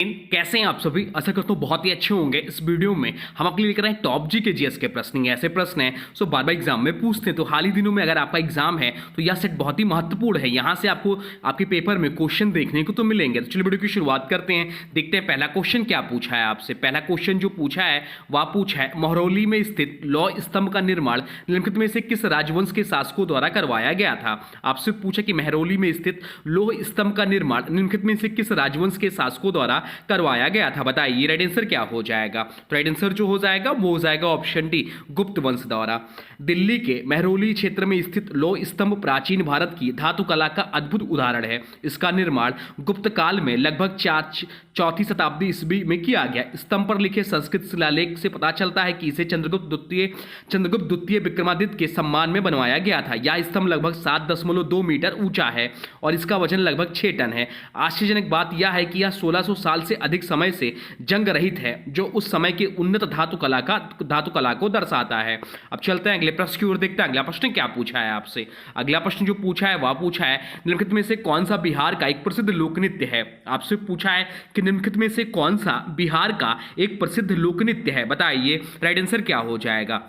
कैसे हैं आप सभी। आशा करता हूँ बहुत ही अच्छे होंगे। इस वीडियो में हम आपके लिए लेकर आए टॉप जी के जीएस के प्रश्न। ऐसे प्रश्न हैं सो बार बार एग्जाम में पूछते हैं, तो हाल ही दिनों में अगर आपका एग्जाम है तो यह सेट बहुत ही महत्वपूर्ण है। यहाँ से आपको आपके पेपर में क्वेश्चन देखने को तो मिलेंगे। तो चलिए वीडियो की शुरुआत करते हैं, देखते हैं पहला क्वेश्चन क्या पूछा है आपसे। पहला क्वेश्चन जो पूछा है वह पूछा है महरौली में स्थित लौह स्तंभ का निर्माण निम्नलिखित में से किस राजवंश के शासकों द्वारा करवाया गया था। आपसे पूछा कि महरौली में स्थित लौह स्तंभ का निर्माण निम्नलिखित में से किस राजवंश के शासकों द्वारा करवाया गया था। बताइए राइट आंसर क्या हो जाएगा। तो राइट आंसर जो हो जाएगा वो हो जाएगा ऑप्शन डी, गुप्त वंश द्वारा। दिल्ली के महरौली क्षेत्र में स्थित लौह स्तंभ प्राचीन भारत की धातु कला का अद्भुत उदाहरण है। इसका निर्माण गुप्त काल में लगभग चौथी शताब्दी ईस्वी में किया गया। स्तंभ पर लिखे संस्कृत शिलालेख से पता चलता है कि इसे चंद्रगुप्त द्वितीय विक्रमादित्य के सम्मान में बनवाया गया था। यह स्तंभ लगभग 7.2 मीटर ऊंचा है और इसका वजन लगभग 6 टन है। आश्चर्यजनक बात यह है कि यह 1600 साल से अधिक समय से जंग रहित है, जो उस समय के उन्नत धातु कला को दर्शाता है। अब चलते हैं अगले प्रश्न की ओर, देखते हैं अगला प्रश्न क्या पूछा है आपसे। अगला प्रश्न जो पूछा है वह पूछा है निम्नलिखित में से कौन सा बिहार का एक प्रसिद्ध लोक नृत्य है। आपसे पूछा है कि निम्नलिखित में से कौन सा बिहार का एक प्रसिद्ध लोक नृत्य है। बताइए राइट आंसर क्या हो जाएगा।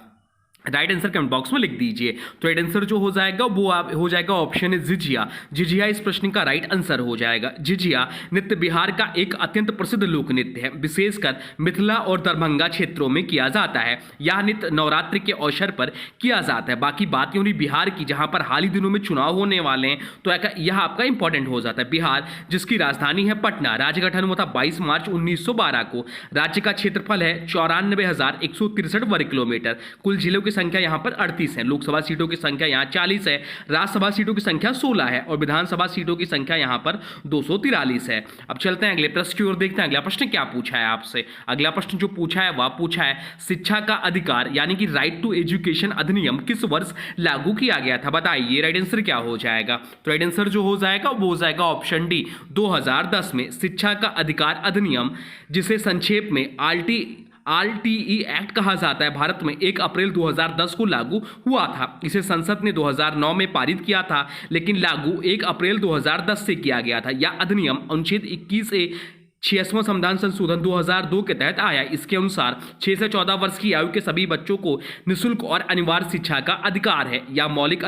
राइट आंसर कमेंट बॉक्स में लिख दीजिए। तो राइट आंसर जो हो जाएगा वो हो जाएगा ऑप्शन है जिजिया। जिजिया इस प्रश्न का राइट आंसर हो जाएगा। जिजिया नृत्य बिहार का एक अत्यंत प्रसिद्ध लोक नृत्य है, विशेषकर मिथिला और दरभंगा क्षेत्रों में किया जाता है। यह नृत्य नवरात्रि के अवसर पर किया जाता है। बाकी बात यूं बिहार की, जहां पर हाल ही दिनों में चुनाव होने वाले हैं, तो यह आपका इंपॉर्टेंट हो जाता है। बिहार जिसकी राजधानी है पटना, राज्य गठन हुआ था 22 मार्च 1912 को। राज्य का क्षेत्रफल है 94,163 वर्ग किलोमीटर। कुल जिलों संख्या यहां पर 38 है। लोकसभा सीटों की संख्या यहां 40 है। राज्यसभा सीटों की संख्या 16 है और विधानसभा सीटों की संख्या यहां पर 243 है। अब चलते हैं अगले प्रश्न की ओर, देखते हैं अगला प्रश्न क्या पूछा है आपसे। अगला प्रश्न जो पूछा है वह पूछा है शिक्षा का अधिकार यानी कि राइट टू एजुकेशन अधिनियम किस वर्ष लागू किया गया था। बताइए राइट आंसर क्या हो जाएगा। तो राइट आंसर जो हो जाएगा वो हो जाएगा ऑप्शन डी, 2010 में शिक्षा का अधिकार अधिनियम, जिसे संक्षेप में आरटीई एक्ट कहा जाता है, भारत में 1 अप्रैल 2010 को लागू हुआ था। इसे संसद ने 2009 में पारित किया था, लेकिन लागू 1 अप्रैल 2010 से किया गया था। यह अधिनियम अनुच्छेद 21A 66वां संविधान संशोधन 2002 के तहत आया। इसके अनुसार 6 से 14 वर्ष की आयु के सभी बच्चों को निःशुल्क और अनिवार्य शिक्षा का अधिकार है, या मौलिक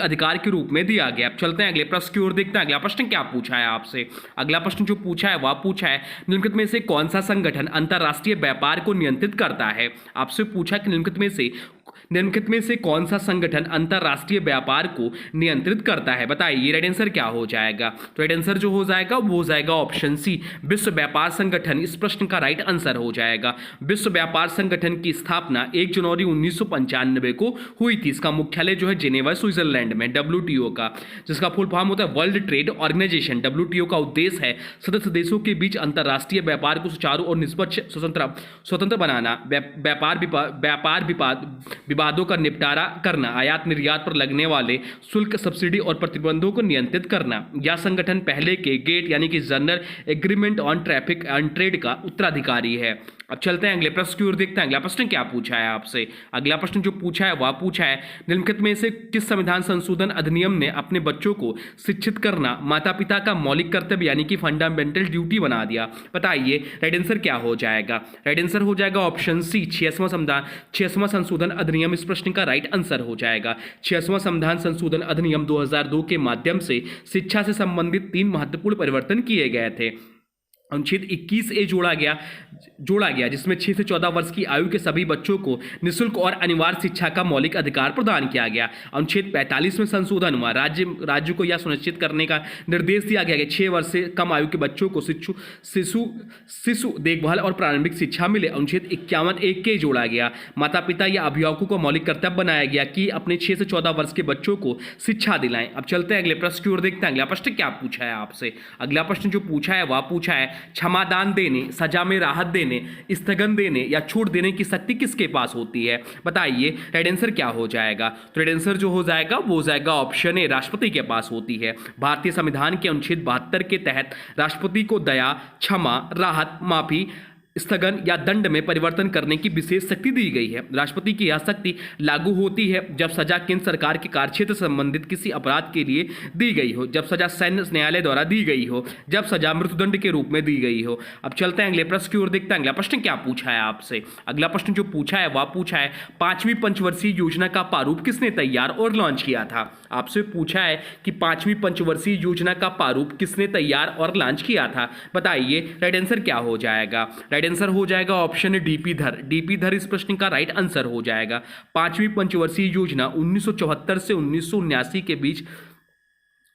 अधिकार के रूप में दिया गया। चलते हैं अगले प्रश्न की ओर, देखते हैं अगला प्रश्न क्या पूछा है आपसे। अगला प्रश्न जो पूछा है वह पूछा है निम्नलिखित में से कौन सा संगठन अंतरराष्ट्रीय व्यापार को नियंत्रित करता है। आपसे पूछा कि निम्नलिखित में से कौन सा संगठन अंतरराष्ट्रीय व्यापार को नियंत्रित करता है। बताइए राइट आंसर क्या हो जाएगा। तो राइट आंसर जो हो जाएगा वो हो जाएगा ऑप्शन सी, विश्व व्यापार संगठन। इस प्रश्न का राइट आंसर हो जाएगा। विश्व व्यापार संगठन की स्थापना 1 जनवरी 1995 को हुई थी। इसका मुख्यालय जो है जेनेवा स्विट्जरलैंड में। WTO का, जिसका फुल फॉर्म होता है वर्ल्ड ट्रेड ऑर्गेनाइजेशन। WTO का उद्देश्य है सदस्य देशों के बीच अंतरराष्ट्रीय व्यापार को सुचारू और निष्पक्ष स्वतंत्र बनाना, व्यापार विवादों का निपटारा करना, आयात निर्यात पर लगने वाले शुल्क, सब्सिडी और प्रतिबंधों को नियंत्रित करना। यह संगठन पहले के गेट यानी कि general agreement on traffic and trade का उत्तराधिकारी है। अब चलते हैं अगले प्रश्न की ओर, देखते हैं अगला प्रश्न क्या पूछा है आपसे। अगला प्रश्न जो पूछा है वह पूछा है निम्नलिखित में से किस संविधान संशोधन अधिनियम ने अपने बच्चों को शिक्षित करना माता पिता का मौलिक कर्तव्य यानी कि फंडामेंटल ड्यूटी बना दिया। बताइए राइट आंसर क्या हो जाएगा। राइट आंसर हो जाएगा ऑप्शन सी, 66वां संशोधन अधिनियम। इस प्रश्न का राइट आंसर हो जाएगा। 66वां संविधान संशोधन अधिनियम 2002 के माध्यम से शिक्षा से संबंधित 3 महत्वपूर्ण परिवर्तन किए गए थे। अनुच्छेद 21A जोड़ा गया जिसमें 6 से 14 वर्ष की आयु के सभी बच्चों को निःशुल्क और अनिवार्य शिक्षा का मौलिक अधिकार प्रदान किया गया। अनुच्छेद 45 में संशोधन हुआ। राज्य को यह सुनिश्चित करने का निर्देश दिया गया कि 6 वर्ष से कम आयु के बच्चों को शिशु देखभाल और प्रारंभिक शिक्षा मिले। अनुच्छेद 51A के जोड़ा गया। माता पिता या अभिभावकों को मौलिक कर्तव्य बनाया गया कि अपने 6 से 14 वर्ष के बच्चों को शिक्षा दिलाएं। अब चलते हैं अगले प्रश्न की ओर, देखते हैं अगला प्रश्न क्या पूछा है आपसे। अगला प्रश्न जो पूछा है वह पूछा है क्षमादान देने, सजा में राहत देने, स्थगन देने या छूट देने की शक्ति किसके पास होती है। बताइए राइट आंसर क्या हो जाएगा। तो राइट आंसर जो हो जाएगा वो हो जाएगा ऑप्शन ए, राष्ट्रपति के पास होती है। भारतीय संविधान के अनुच्छेद 72 के तहत राष्ट्रपति को दया, क्षमा, राहत, माफी, स्थगन या दंड में परिवर्तन करने की विशेष शक्ति दी गई है। राष्ट्रपति की यह शक्ति लागू होती है जब सजा केंद्र सरकार के कार्यक्षेत्र से संबंधित किसी अपराध के लिए दी गई हो, जब सजा सैन्य न्यायालय द्वारा दी गई हो, जब सजा मृत्युदंड के रूप में दी गई हो। अब चलते हैं अगले प्रश्न की ओर, देखते हैं अगला प्रश्न क्या पूछा है आपसे। अगला प्रश्न जो पूछा है वह पूछा है 5वीं पंचवर्षीय योजना का प्रारूप किसने तैयार और लॉन्च किया था। आपसे पूछा है कि 5वीं पंचवर्षीय योजना का प्रारूप किसने तैयार और लॉन्च किया था। बताइए राइट आंसर क्या हो जाएगा। राइट आंसर हो जाएगा ऑप्शन डीपी धर। डीपी धर इस प्रश्न का राइट आंसर हो जाएगा। 5वीं पंचवर्षीय योजना 1974 से 1979 के बीच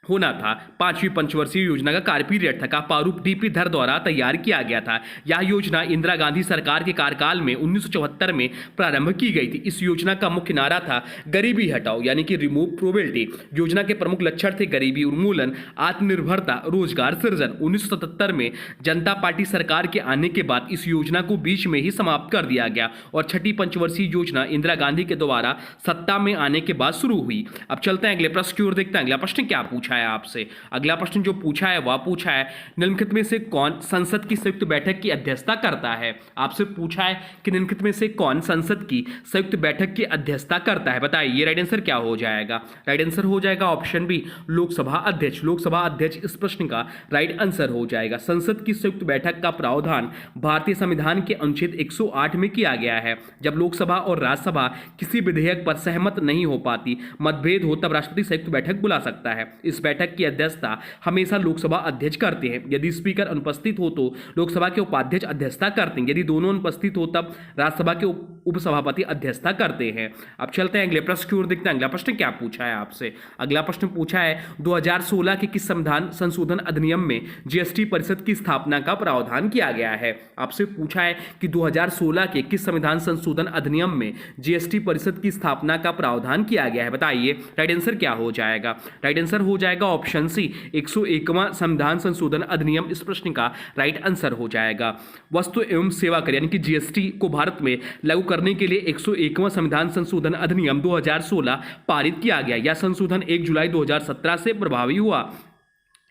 होना था। 5वीं पंचवर्षीय योजना का कार्य पीरियड था का प्रारूप डीपी धर द्वारा तैयार किया गया था। यह योजना इंदिरा गांधी सरकार के कार्यकाल में 1974 में प्रारंभ की गई थी। इस योजना का मुख्य नारा था गरीबी हटाओ यानी कि रिमूव पॉवर्टी। योजना के प्रमुख लक्ष्य थे गरीबी उन्मूलन, आत्मनिर्भरता, रोजगार सृजन। 1977 में जनता पार्टी सरकार के आने के बाद इस योजना को बीच में ही समाप्त कर दिया गया और छठी पंचवर्षीय योजना इंदिरा गांधी के द्वारा सत्ता में आने के बाद शुरू हुई। अब चलते हैं अगले प्रश्न की ओर, देखते हैं अगला प्रश्न क्या पूछा है आपसे। अगला प्रश्न जो पूछा है वह पूछा है निम्नलिखित में से कौन संसद की संयुक्त बैठक की अध्यक्षता करता है। आपसे पूछा है कि निम्नलिखित में से कौन संसद की संयुक्त बैठक की अध्यक्षता करता है। बताइए राइट आंसर क्या हो जाएगा। राइट आंसर हो जाएगा ऑप्शन बी लोकसभा अध्यक्ष। लोकसभा अध्यक्ष इस प्रश्न का राइट आंसर हो जाएगा। संसद की संयुक्त बैठक का प्रावधान भारतीय संविधान के अनुच्छेद 108 में किया गया है। जब लोकसभा और राज्यसभा किसी विधेयक पर सहमत नहीं हो पाती, मतभेद हो, तब राष्ट्रपति संयुक्त बैठक बुला सकता है। इस बैठक की अध्यक्षता हमेशा लोकसभा अध्यक्ष करते हैं। यदि स्पीकर अनुपस्थित हो तो लोकसभा के उपाध्यक्ष अध्यक्षता करते हैं। यदि दोनों अनुपस्थित हो तब राज्यसभा के उपसभापति अध्यक्षता करते हैं। अब चलते हैं अगले प्रश्न की ओर, देखते हैं अगला प्रश्न क्या पूछा है आपसे। अगला प्रश्न पूछा है 2016 के किस संविधान संशोधन अधिनियम में जीएसटी परिषद की स्थापना का प्रावधान किया गया है। आपसे पूछा है कि 2016 के किस संविधान संशोधन अधिनियम में जीएसटी परिषद की स्थापना का प्रावधान किया गया है। बताइए राइट आंसर क्या हो जाएगा। राइट आंसर हो जाएगा ऑप्शन सी 101वां संविधान संशोधन अधिनियम इस प्रश्न का राइट आंसर हो जाएगा। वस्तु एवं सेवा कर यानी कि जीएसटी को भारत में लागू करने के लिए 101वां संविधान संशोधन अधिनियम 2016 पारित किया गया। यह संशोधन 1 जुलाई 2017 से प्रभावी हुआ।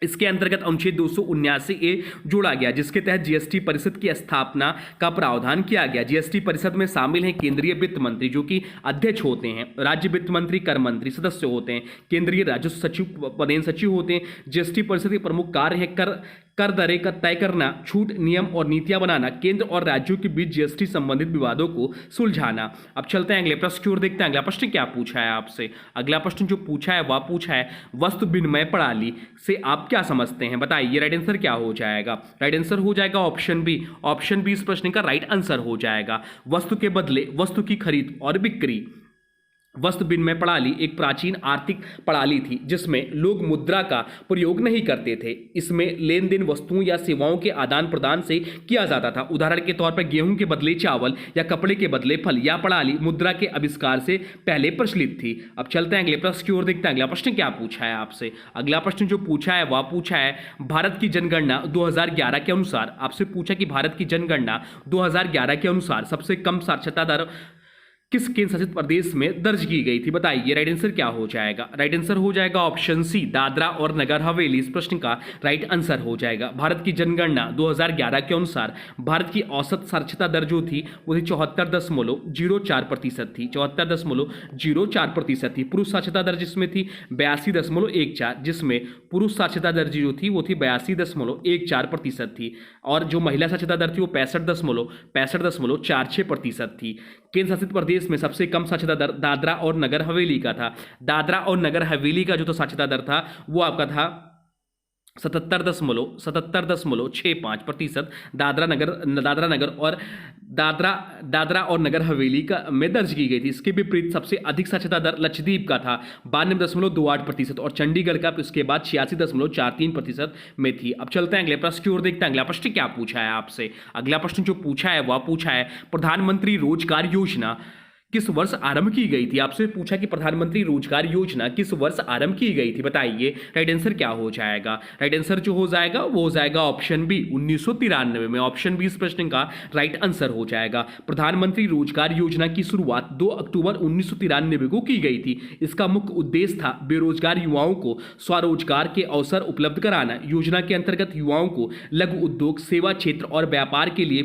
इसके अंतर्गत अनुच्छेद 279A जोड़ा गया जिसके तहत जीएसटी परिषद की स्थापना का प्रावधान किया गया। जीएसटी परिषद में शामिल हैं केंद्रीय वित्त मंत्री जो कि अध्यक्ष होते हैं, राज्य वित्त मंत्री कर मंत्री सदस्य होते हैं, केंद्रीय राजस्व सचिव पदेन सचिव होते हैं। जीएसटी परिषद के प्रमुख कार्य है कर दरें का तय करना, छूट नियम और नीतियां बनाना, केंद्र और राज्यों के बीच जीएसटी संबंधित विवादों को सुलझाना। अब चलते हैं अगले प्रश्न की ओर, देखते हैं अगला प्रश्न क्या पूछा है आपसे। अगला प्रश्न जो पूछा है वह पूछा है वस्तु विनिमय प्रणाली से आप क्या समझते हैं। बताइए राइट आंसर क्या हो जाएगा। राइट आंसर हो जाएगा ऑप्शन बी। ऑप्शन बी इस प्रश्न का राइट आंसर हो जाएगा। वस्तु के बदले वस्तु की खरीद और बिक्री। वस्तु विनिमय प्रणाली एक प्राचीन आर्थिक प्रणाली थी जिसमें लोग मुद्रा का प्रयोग नहीं करते थे। इसमें लेन देन वस्तुओं या सेवाओं के आदान प्रदान से किया जाता था। उदाहरण के तौर पर गेहूं के बदले चावल या कपड़े के बदले फल। यह प्रणाली मुद्रा के आविष्कार से पहले प्रचलित थी। अब चलते हैं अगले प्रश्न की ओर, देखते हैं अगला प्रश्न क्या पूछा है आपसे। अगला प्रश्न जो पूछा है वह पूछा है भारत की जनगणना 2011 के अनुसार। आपसे पूछा कि भारत की जनगणना 2011 के अनुसार सबसे कम साक्षरता दर किस केंद्र शासित प्रदेश में दर्ज की गई थी। बताइए राइट आंसर क्या हो जाएगा। राइट आंसर हो जाएगा ऑप्शन सी दादरा और नगर हवेली इस प्रश्न का राइट आंसर हो जाएगा। भारत की जनगणना 2011 के अनुसार भारत की औसत साक्षरता दर जो थी वो थी 74.04% थी। 74.04% थी। पुरुष साक्षरता दर जिसमें थी 82.14, जिसमें पुरुष साक्षरता दर जो थी वो थी 82.14% थी और जो महिला साक्षरता दर थी वो 65.46% थी। केंद्र शासित प्रदेश में सबसे कम साक्षरता दर दादरा और नगर हवेली का था। दादरा और नगर हवेली का जो तो साक्षरता दर था वो आपका था 77.65%। दादरा और नगर हवेली का में दर्ज की गई थी। इसके विपरीत सबसे अधिक साक्षरता दर लक्षद्वीप का था 92.28% और चंडीगढ़ का इसके बाद 86.43% में थी। अब चलते हैं अगले प्रश्न की ओर, देखते हैं अगला प्रश्न क्या पूछा है आपसे। अगला प्रश्न जो पूछा है वह पूछा है प्रधानमंत्री रोजगार योजना किस वर्ष आरंभ की गई थी? आपसे पूछा कि प्रधानमंत्री रोजगार योजना किस वर्ष आरंभ की गई थी, बताइए राइट आंसर क्या हो जाएगा? राइट आंसर जो हो जाएगा वो हो जाएगा ऑप्शन बी 1993 में। ऑप्शन बी इस प्रश्न का राइट आंसर हो जाएगा। प्रधानमंत्री रोजगार योजना की शुरुआत 2 अक्टूबर 1993 को की गई थी। इसका मुख्य उद्देश्य था बेरोजगार युवाओं को स्वरोजगार के अवसर उपलब्ध कराना। योजना के अंतर्गत युवाओं को लघु उद्योग, सेवा क्षेत्र और व्यापार के लिए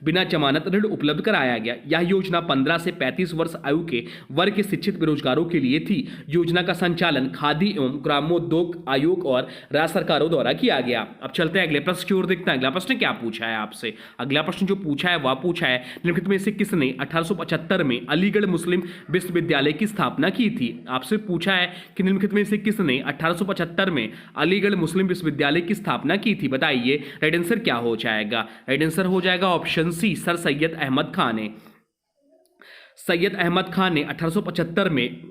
बिना जमानत ऋण उपलब्ध कराया गया। यह योजना 15 से 35 वर्ष आयु के वर्ग के शिक्षित बेरोजगारों के लिए थी। योजना का संचालन खादी एवं ग्रामोद्योग आयोग और राज्य सरकारों द्वारा किया गया। अब चलते हैं अगले प्रश्न की ओर, देखते हैं अगला प्रश्न क्या पूछा है आपसे। अगला प्रश्न जो पूछा है वह पूछा है निम्नलिखित में से किसने 1875 में अलीगढ़ मुस्लिम विश्वविद्यालय की स्थापना की थी? आपसे पूछा है कि निम्नलिखित में से किसने 1875 में अलीगढ़ मुस्लिम विश्वविद्यालय की स्थापना की थी, बताइए राइट आंसर क्या हो जाएगा? राइट आंसर हो जाएगा option C Sir Syed Ahmad Khan ने। सैयद अहमद खान ने 1875 में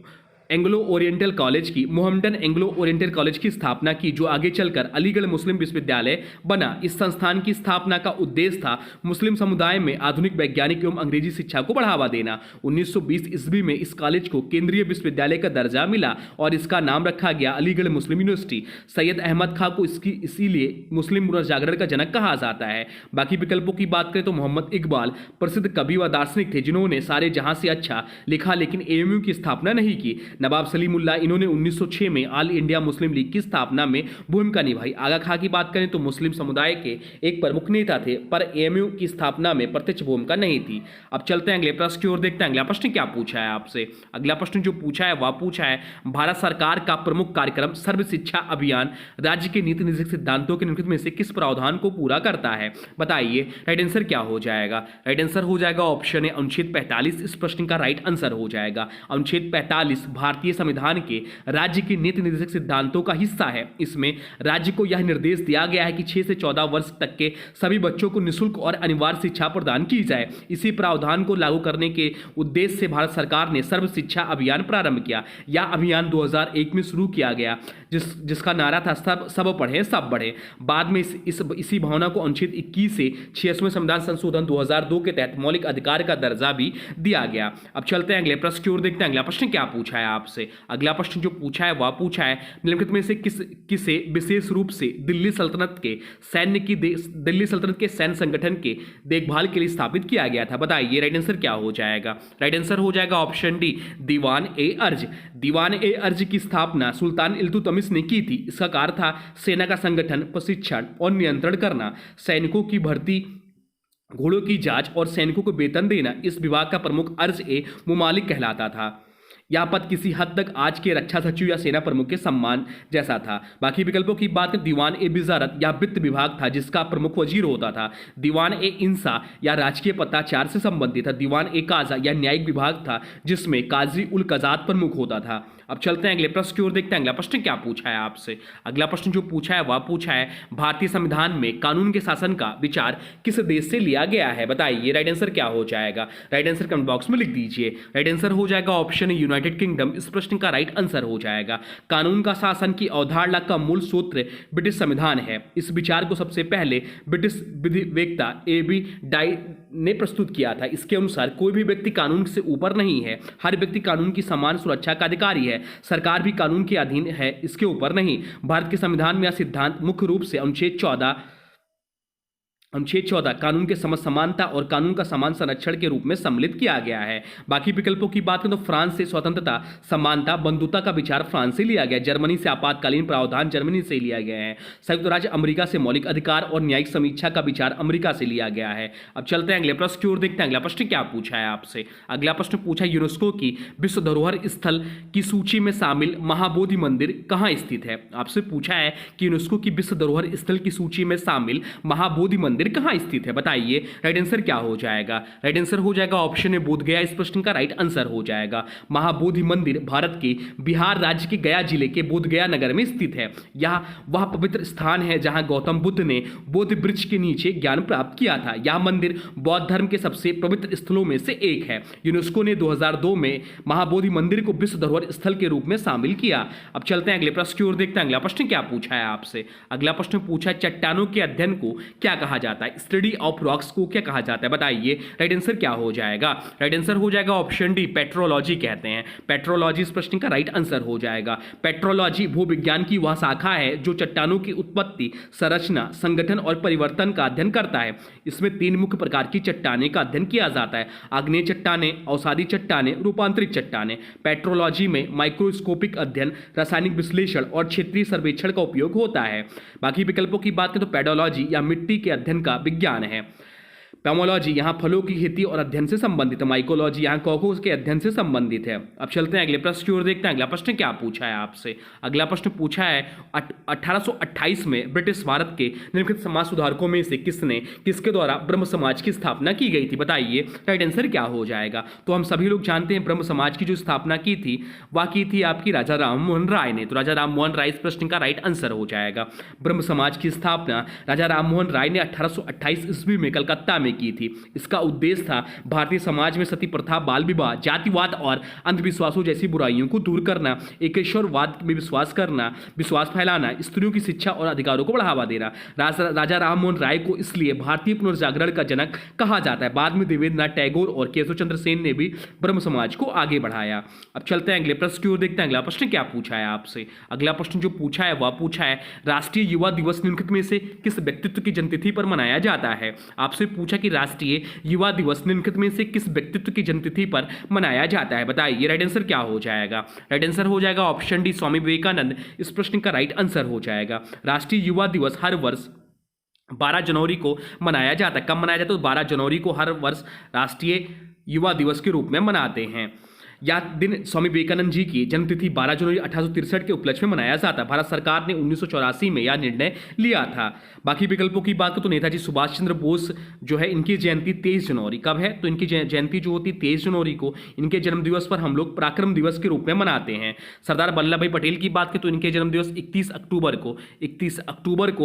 एंग्लो ओरिएंटल कॉलेज की मोहम्मडन एंग्लो ओरिएंटल कॉलेज की स्थापना की, जो आगे चलकर अलीगढ़ मुस्लिम विश्वविद्यालय बना। इस संस्थान की स्थापना का उद्देश्य था मुस्लिम समुदाय में आधुनिक वैज्ञानिक एवं अंग्रेजी शिक्षा को बढ़ावा देना। 1920 ईस्वी में इस कॉलेज को केंद्रीय विश्वविद्यालय का दर्जा मिला और इसका नाम रखा गया अलीगढ़ मुस्लिम यूनिवर्सिटी। सैयद अहमद खान को इसीलिए मुस्लिम पुनर्जागरण का जनक कहा जाता है। बाकी विकल्पों की बात करें तो मोहम्मद इकबाल प्रसिद्ध कवि व दार्शनिक थे, जिन्होंने सारे जहां से अच्छा लिखा लेकिन एएमयू की स्थापना नहीं की। नवाब सलीमुल्लाह, इन्होंने 1906 में ऑल इंडिया मुस्लिम लीग की स्थापना में भूमिका निभाई। आगा खां की बात करें तो मुस्लिम समुदाय के एक प्रमुख नेता थे, पर एएमयू की स्थापना में प्रत्यक्ष भूमिका नहीं थी। अब चलते हैं अगले प्रश्न की ओर, देखते हैं अगला प्रश्न क्या पूछा है आपसे। अगला प्रश्न जो पूछा है वह पूछा है भारत सरकार का प्रमुख कार्यक्रम सर्व शिक्षा अभियान राज्य के नीति निर्देशक सिद्धांतों के निम्नलिखित में से किस प्रावधान को पूरा करता है, बताइए राइट आंसर क्या हो जाएगा? राइट आंसर हो जाएगा ऑप्शन है अनुच्छेद 45 इस प्रश्न का राइट आंसर हो जाएगा। अनुच्छेद 45 भारतीय संविधान के राज्य के नीति निर्देशक सिद्धांतों का हिस्सा है। इसमें राज्य को यह निर्देश दिया गया है कि 6 से 14 वर्ष तक के सभी बच्चों को निःशुल्क और अनिवार्य शिक्षा प्रदान की जाए। इसी प्रावधान को लागू करने के उद्देश्य से भारत सरकार ने सर्व शिक्षा अभियान प्रारंभ किया। यह अभियान 2001 में शुरू किया गया, जिसका नारा था सब पढ़ें सब बढ़े। बाद में इसी भावना को अनुच्छेद 21 से 86वें संविधान संशोधन 2002 के तहत मौलिक अधिकार का दर्जा भी दिया गया। अब चलते हैं अगले प्रश्न की ओर, देखते हैं अगला प्रश्न क्या पूछा है आपसे। अगला प्रश्न जो पूछा है वह पूछा है निम्नलिखित में से किसे विशेष रूप से दिल्ली सल्तनत के सैन्य संगठन के देखभाल के लिए स्थापित किया गया था, बताइए राइट आंसर क्या हो जाएगा? राइट आंसर हो जाएगा ऑप्शन डी दीवान ए अर्ज। दीवान ए अर्ज की स्थापना सुल्तान इल्तुतमिश ने की थी। इसका कार्य था सेना का संगठन, प्रशिक्षण और नियंत्रण करना, सैनिकों की भर्ती, घोड़ों की जांच और सैनिकों को वेतन देना। इस विभाग का प्रमुख अर्ज ए मुमालिक कहलाता था। यह पद किसी हद तक आज के रक्षा सचिव या सेना प्रमुख के सम्मान जैसा था। बाकी विकल्पों की बात करें, दीवान ए विजारत या वित्त विभाग था, जिसका प्रमुख वजीर होता था। दीवान ए इंसा या राजकीय पत्राचार से संबंधित था। दीवान ए काजा या न्यायिक विभाग था, जिसमें काजी उल कजात प्रमुख होता था। अब चलते हैं अगले प्रश्न की ओर, देखते हैं अगला प्रश्न क्या पूछा है आपसे। अगला प्रश्न जो पूछा है वह पूछा है भारतीय संविधान में कानून के शासन का विचार किस देश से लिया गया है, बताइए राइट आंसर क्या हो जाएगा? राइट आंसर कमेंट बॉक्स में लिख दीजिए। राइट आंसर हो जाएगा ऑप्शन यूनाइटेड किंगडम। इस प्रश्न का राइट आंसर हो जाएगा। कानून का शासन की अवधारणा का मूल सूत्र ब्रिटिश संविधान है। इस विचार को सबसे पहले ब्रिटिश विधिवेत्ता ए.बी. डाई ने प्रस्तुत किया था। इसके अनुसार कोई भी व्यक्ति कानून से ऊपर नहीं है, हर व्यक्ति कानून की समान सुरक्षा का अधिकारी है, सरकार भी कानून के अधीन है, इसके ऊपर नहीं। भारत के संविधान में यह सिद्धांत मुख्य रूप से अनुच्छेद 14 कानून के समानता और कानून का समान संरक्षण के रूप में सम्मिलित किया गया है। बाकी विकल्पों की बात करें तो फ्रांस से स्वतंत्रता, समानता, बंधुता का विचार फ्रांस से लिया गया। जर्मनी से आपातकालीन प्रावधान जर्मनी से लिया गया है। संयुक्त राज्य अमेरिका से मौलिक अधिकार और न्यायिक समीक्षा का विचार अमेरिका से लिया गया है। अब चलते हैं अगले प्रश्न की ओर, देखते हैं अगला प्रश्न क्या पूछा है आपसे। अगला प्रश्न पूछा है यूनेस्को की विश्व धरोहर स्थल की सूची में शामिल महाबोधि मंदिर कहाँ स्थित है। आपसे पूछा है कि यूनेस्को की विश्व धरोहर स्थल की सूची में शामिल महाबोधि मंदिर कहां स्थित है, बताइए राइट आंसर क्या हो जाएगा? राइट आंसर हो जाएगा ऑप्शन ए बोध गया। इस प्रश्न का राइट आंसर हो जाएगा। महाबोधि मंदिर भारत के बिहार राज्य के गया जिले के बोध गया नगर में स्थित है। यह वह पवित्र स्थान है जहां गौतम बुद्ध ने बोधि वृक्ष के नीचे ज्ञान प्राप्त किया था। यह मंदिर बौद्ध धर्म के सबसे पवित्र स्थलों में से एक है। यूनेस्को ने 2002 में महाबोधि मंदिर को विश्व धरोहर स्थल के रूप में शामिल किया। अब चलते हैं अगले प्रश्न की ओर, देखते हैं अगला प्रश्न क्या पूछा है आपसे। अगला प्रश्न पूछा है चट्टानों के अध्ययन को क्या कहा जाता जाता है? स्टडी ऑफ रॉक्स को क्या कहा जाता है? बताइए राइट आंसर क्या हो जाएगा? राइट आंसर हो जाएगा ऑप्शन डी, पेट्रोलॉजी कहते हैं। पेट्रोलॉजी इस प्रश्न का राइट आंसर हो जाएगा। पेट्रोलॉजी भूविज्ञान की वह शाखा है जो चट्टानों की उत्पत्ति, संरचना, संगठन और परिवर्तन का अध्ययन करता है। इसमें 3 मुख्य प्रकार की चट्टाने का अध्ययन किया जाता है: आग्नेय चट्टाने, अवसादी चट्टाने, रूपांतरित चट्टाने। पेट्रोलॉजी में माइक्रोस्कोपिक अध्ययन, रासायनिक विश्लेषण और क्षेत्रीय सर्वेक्षण का उपयोग होता है। बाकी विकल्पों की बात करें तो पेडोलॉजी या मिट्टी के अध्ययन का विज्ञान है। पैमोलॉजी यहाँ फलों की खेती और अध्ययन से संबंधित है। माइकोलॉजी यहाँ कोकोस के अध्ययन से संबंधित है। अब चलते हैं अगले प्रश्न की ओर, देखते हैं अगला प्रश्न क्या पूछा है आपसे। अगला प्रश्न पूछा है 1828 में ब्रिटिश भारत के निम्नलिखित समाज सुधारकों में से किसके द्वारा ब्रह्म समाज की स्थापना की गई थी? बताइए राइट आंसर क्या हो जाएगा? तो हम सभी लोग जानते हैं ब्रह्म समाज की जो स्थापना की थी वह की थी आपकी राजा राम मोहन राय ने। तो राजा राम मोहन राय इस प्रश्न का राइट आंसर हो जाएगा। ब्रह्म समाज की स्थापना राजा राम मोहन राय ने 1828 ईस्वी में कलकत्ता में की थी। इसका उद्देश्य था भारतीय समाज में सती प्रथा, बाल विवाह, जातिवाद और अंधविश्वासों जैसी बुराइयों को दूर करना, एकेश्वरवाद में विश्वास फैलाना, स्त्रियों की शिक्षा और अधिकारों को बढ़ावा देना। राजा राममोहन राय को इसलिए भारतीय पुनर्जागरण का जनक कहा जाता है। बाद में देवेंद्रनाथ टैगोर और केशव चंद्र सेन ने भी ब्रह्म समाज को आगे बढ़ाया। अब चलते हैं अगले प्रश्न की ओर, देखते हैं अगला प्रश्न क्या पूछा है आपसे। अगला प्रश्न जो पूछा है वह पूछा है राष्ट्रीय युवा दिवस निम्नलिखित में से किस व्यक्तित्व की जन्मतिथि पर मनाया जाता है? आपसे पूछा कि राष्ट्रीय युवा दिवस निम्नलिखित में से किस व्यक्तित्व की जन्मतिथि पर मनाया जाता है? बताइए राइट आंसर क्या हो जाएगा? राइट आंसर हो जाएगा ऑप्शन डी, स्वामी विवेकानंद इस प्रश्न का राइट आंसर हो जाएगा। राष्ट्रीय युवा दिवस हर वर्ष 12 जनवरी को मनाया जाता है। कब मनाया जाता है? तो 12 जनवरी को हर वर्ष राष्ट्रीय युवा दिवस के रूप में मनाते हैं। यह दिन स्वामी विवेकानंद जी की जन्मतिथि 12 जनवरी 1863 के उपलक्ष्य में मनाया जाता है। भारत सरकार ने 1984 में यह निर्णय लिया था। बाकी विकल्पों की बात करें तो नेताजी सुभाष चंद्र बोस जो है इनकी जयंती 23 जनवरी कब है? तो इनकी जयंती जो होती है 23 जनवरी को। इनके जन्मदिवस पर हम लोग पराक्रम दिवस के रूप में मनाते हैं। सरदार वल्लभ भाई पटेल की बात करें तो इनके जन्मदिवस 31 अक्टूबर को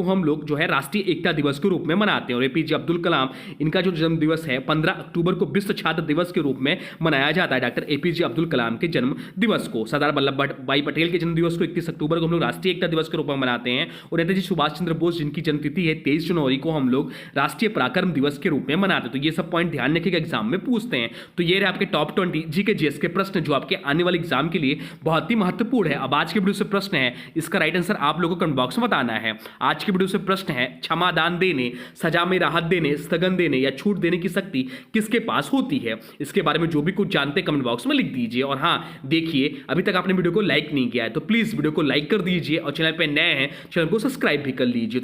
हम लोग जो है राष्ट्रीय एकता दिवस के रूप में मनाते हैं। और एपीजे अब्दुल कलाम इनका जो जन्मदिवस है 15 अक्टूबर को विश्व छात्र दिवस के रूप में मनाया जाता है। डॉक्टर एपीजे अब्दुल कलाम के जन्म दिवस को। सरदार वल्लभ भाई पटेल के जन्म दिवस को 31 अक्टूबर को हम लोग राष्ट्रीय एकता दिवस के रूप में मनाते हैं। और नेताजी सुभाष चंद्र बोस जिनकी जन्मतिथि है 23 जनवरी को हम लोग राष्ट्रीय पराक्रम दिवस के रूप में मनाते हैं। तो ये सब पॉइंट ध्यान रखिएगा, एग्जाम में पूछते हैं। तो ये रहे आपके टॉप 20 जीके जीएस के प्रश्न जो आपके आने वाले एग्जाम के लिए बहुत ही महत्वपूर्ण है। अब आज के वीडियो से प्रश्न है, इसका राइट आंसर आप लोगों को कमेंट बॉक्स में बताना है। आज के वीडियो से प्रश्न है, क्षमादान देने, सजा में राहत देने, स्थगन देने या छूट देने की शक्ति किसके पास होती है? इसके बारे में जो भी कुछ जानते कमेंट बॉक्स में लिख दीजिए। और हाँ देखिए, अभी तक आपने वीडियो को लाइक नहीं किया है तो प्लीज वीडियो को लाइक कर दीजिए और चैनल पे नए हैं चैनल को सब्सक्राइब भी कर लीजिए।